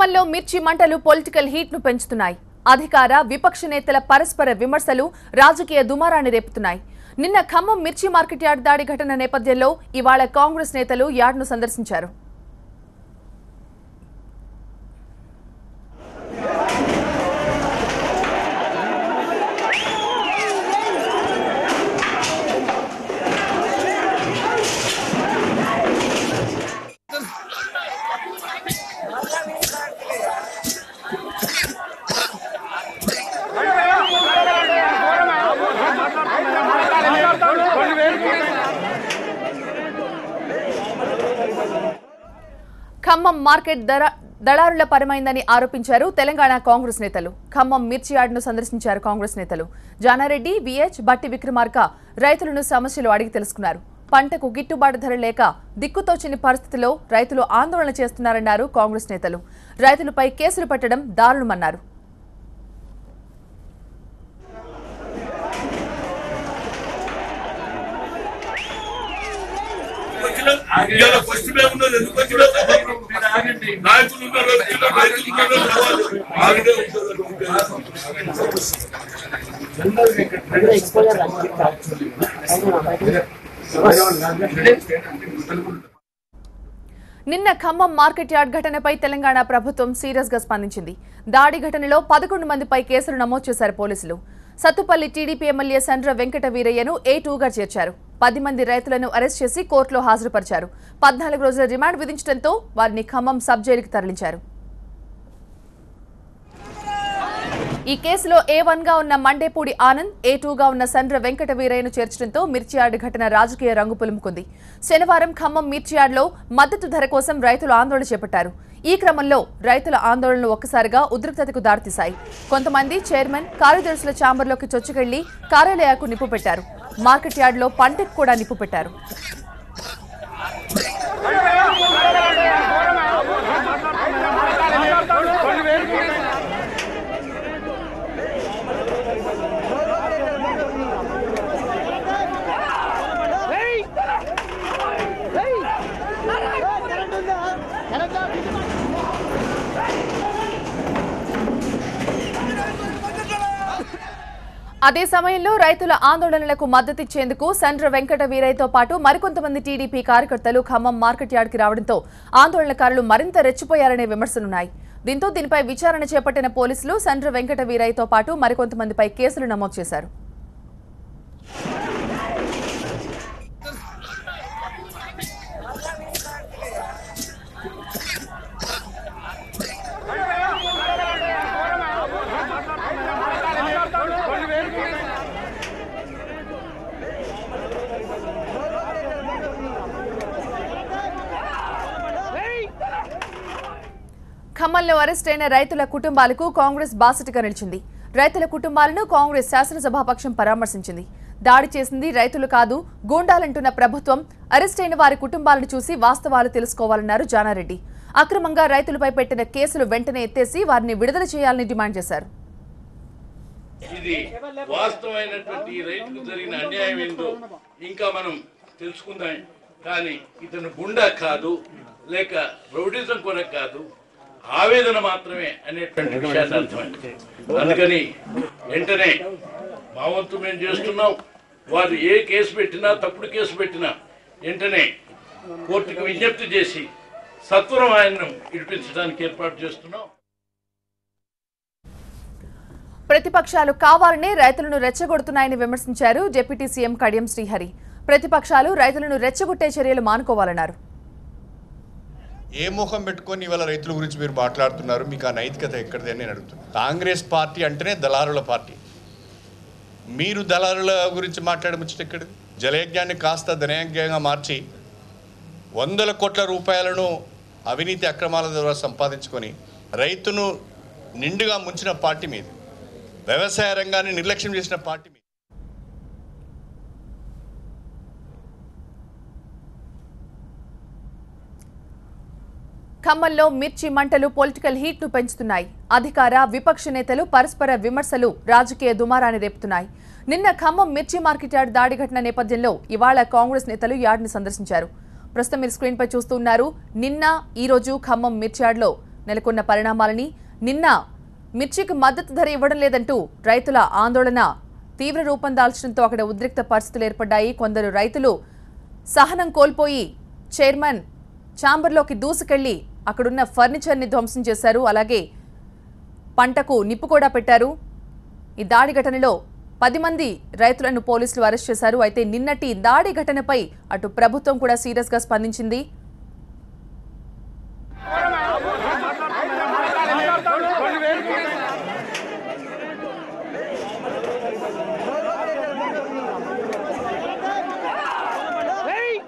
ఖమ్మంలో మిర్చి మంటలు పొలిటికల్ హీట్ ను పెంచుతున్నాయి. అధికార విపక్ష నేతల పరస్పర విమర్శలు రాజకీయ దుమారాన్ని రేపుతున్నాయి. నిన్న ఖమ్మం మిర్చి మార్కెట్ యార్డ్ దాడి ఘటన నేపథ్యంలో ఇవాళ కాంగ్రెస్ నేతలు యార్డ్ను సందర్శించారు. ఖమ్మం మార్కెట్ దళారుల పరమైందని ఆరోపించారు తెలంగాణ కాంగ్రెస్ నేతలు. ఖమ్మం మిర్చి యార్డ్ను సందర్శించారు కాంగ్రెస్ నేతలు. జానారెడ్డి, విహెచ్, బట్టి విక్రమార్క రైతులను సమస్యలు అడిగి తెలుసుకున్నారు. పంటకు గిట్టుబాటు ధర లేక దిక్కుతోచని పరిస్థితిలో రైతులు ఆందోళన చేస్తున్నారన్నారు కాంగ్రెస్ నేతలు. రైతులపై కేసులు పెట్టడం దారుణమన్నారు. నిన్న ఖమ్మం మార్కెట్ యార్డ్ ఘటనపై తెలంగాణ ప్రభుత్వం సీరియస్ గా స్పందించింది. దాడి ఘటనలో 11 మందిపై కేసులు నమోదు చేశారు పోలీసులు. సత్తుపల్లి టీడీపీ ఎమ్మెల్యే సండ్ర వెంకట వీరయ్యను A2గా చేర్చారు. 10 మంది రైతులను అరెస్ట్ చేసి కోర్టులో హాజరుపరిచారు. 14 రోజుల రిమాండ్ విధించడంతో వారిని ఖమ్మం సబ్ జైలుకి తరలించారు. ఈ కేసులో A1గా ఉన్న మండేపూడి ఆనంద్, A2గా ఉన్న సండ్ర వెంకట వీరయ్యను చేర్చడంతో మిర్చి యార్డ్ ఘటన రాజకీయ రంగు పులుముకుంది. శనివారం ఖమ్మం మిర్చి యార్డ్లో మద్దతు ధర కోసం రైతులు ఆందోళన చేపట్టారు. ఈ క్రమంలో రైతుల ఆందోళనలు ఒక్కసారిగా ఉద్రిక్తతకు దారితీశాయి. కొంతమంది చైర్మన్, కార్యదర్శుల ఛాంబర్లోకి చొచ్చుకెళ్లి కార్యాలయాలకు నిప్పు పెట్టారు. మార్కెట్ యార్డ్లో పంటకు కూడా నిప్పు పెట్టారు. అదే సమయంలో రైతుల ఆందోళనలకు మద్దతిచ్చేందుకు సండ్ర వెంకట వీరయ్యతో పాటు మరికొంతమంది టీడీపీ కార్యకర్తలు ఖమ్మం మార్కెట్ యార్డ్కి రావడంతో ఆందోళనకారులు మరింత రెచ్చిపోయారనే విమర్శలున్నాయి. దీంతో దీనిపై విచారణ చేపట్టిన పోలీసులు సండ్ర వెంకట వీరయ్యతో పాటు మరికొంతమందిపై కేసులు నమోదు చేశారు. ఖమ్మంలో అరెస్ట్ అయిన రైతుల కుటుంబాలకు కాంగ్రెస్ బాసటగా నిలిచింది. రైతుల కుటుంబాలను కాంగ్రెస్ శాసనసభాపక్షం పరామర్శించింది. దాడి చేసింది రైతులు కాదు, గూండాలంటున్న ప్రభుత్వం అరెస్ట్ అయిన వారి కుటుంబాలను చూసి వాస్తవాలు తెలుసుకోవాలన్నారు జానారెడ్డి. అక్రమంగా రైతులపై పెట్టిన కేసులు వెంటనే ఎత్తేసి వారిని విడుదల చేయాలని డిమాండ్ చేశారు. ఇది వాస్తవమైనటువంటి రైతుకు జరిగిన అన్యాయం ఏందో ఇంకా మనం తెలుసుకుందాం. కానీ ఇతను గుండా కాదు, లేక రౌడిజం కొరకు కాదు, ఆవేదన మాత్రమే అనేటువంటి విషయాన్ని అర్థమైంది. అందుకని వెంటనే మా వంతు మేము చేస్తున్నాం. వారు ఏ కేసు పెట్టినా, తప్పుడు కేసు పెట్టినా వెంటనే కోర్టుకు విజ్ఞప్తి చేసి సత్వరం ఆయన్ను విడిపించడానికి ఏర్పాటు చేస్తున్నాం. ప్రతిపక్షాలు కావాలనే రైతులను రెచ్చగొడుతున్నాయని విమర్శించారు డిప్యూటీ సీఎం కడియం శ్రీహరి. ప్రతిపక్షాలు రైతులను రెచ్చగొట్టే చర్యలు మానుకోవాలన్నారు. ఏ మోహం పెట్టుకొని ఇవాళ రైతుల గురించి మీరు మాట్లాడుతున్నారు? మీకు ఆ నైతికత ఎక్కడిది అని నేను అడుగుతున్నాను. కాంగ్రెస్ పార్టీ అంటేనే దళారుల పార్టీ. మీరు దళారుల గురించి మాట్లాడముచ్చట ఎక్కడిది? జలయజ్ఞాన్ని కాస్త ధనయజ్ఞంగా మార్చి 100 కోట్ల రూపాయలను అవినీతి అక్రమాల ద్వారా సంపాదించుకొని రైతును నిండుగా ముంచిన పార్టీ మీద, వ్యవసాయ రంగాన్ని నిర్లక్ష్యం చేసిన పార్టీ మీద. ఖమ్మంలో మిర్చి మంటలు పొలిటికల్ హీట్ ను పెంచుతున్నాయి. అధికార విపక్ష నేతలు పరస్పర విమర్శలు రాజకీయ దుమారాన్ని రేపుతున్నాయి. నిన్న ఖమ్మం మిర్చి మార్కెట్ యార్డ్ దాడి ఘటన నేపథ్యంలో ఇవాళ కాంగ్రెస్ నేతలు యార్డ్ని సందర్శించారు. ప్రస్తుతం మీరు స్క్రీన్ పై చూస్తున్నారు. నిన్న ఈ రోజు ఖమ్మం మిర్చి యార్డ్లో నెలకొన్న పరిణామాలని నిన్న మిర్చికి మద్దతు ధర ఇవ్వడం లేదంటూ రైతుల ఆందోళన తీవ్ర రూపం దాల్చడంతో అక్కడ ఉద్రిక్త పరిస్థితులు ఏర్పడ్డాయి. కొందరు రైతులు సహనం కోల్పోయి చైర్మన్ ఛాంబర్లోకి దూసుకెళ్లి అక్కడున్న ఫర్నిచర్ని ధ్వంసం చేశారు. అలాగే పంటకు నిప్పు కూడా పెట్టారు. ఈ దాడి ఘటనలో 10 మంది రైతులను పోలీసులు అరెస్ట్ చేశారు. అయితే నిన్నటి దాడి ఘటనపై అటు ప్రభుత్వం కూడా సీరియస్గా స్పందించింది. Hey!